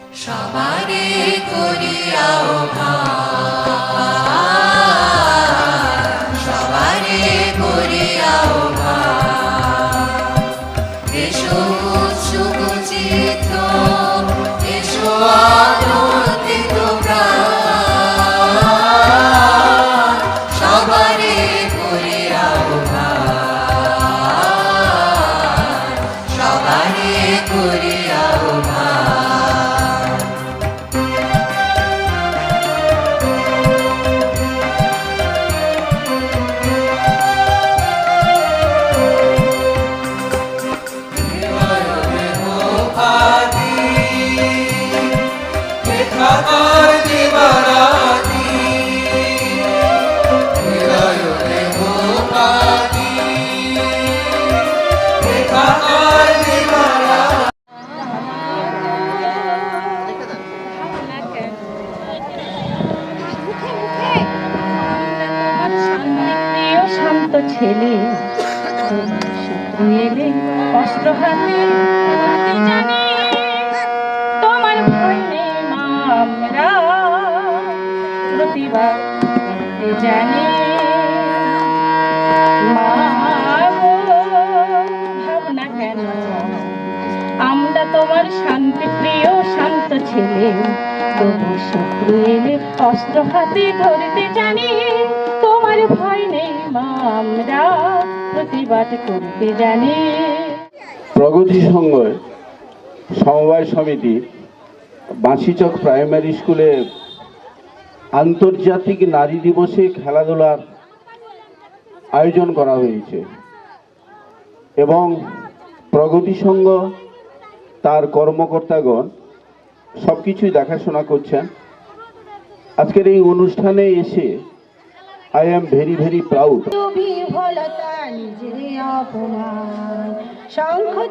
সবারে করিয়াও সবারে করিয়াও এসো সুচিত্র এসো আনন্দিত প্রাণ সবারে করিয়াও সবারে করিয়াও ছেলে এলে অস্ত্র হাতে জানি তোমার ভয় নেই মা আমরা প্রতিবাদ জানি মা ভাবনা কেন আমরা তোমার শান্তি প্রিয় শান্ত ছেলে তবু শত্রু এলে অস্ত্র হাতে ধরতে জানি তোমার ভয় নেই মা আমরা প্রতিবাদ করতে জানি। প্রগতি সংঘ সমবায় সমিতি বাঁশিচক প্রাইমারি স্কুলে আন্তর্জাতিক নারী দিবসে খেলাধুলার আয়োজন করা হয়েছে এবং প্রগতি সংঘ তার কর্মকর্তাগণ সবকিছুই দেখাশোনা করছেন। আজকের এই অনুষ্ঠানে এসে I am very, very proud.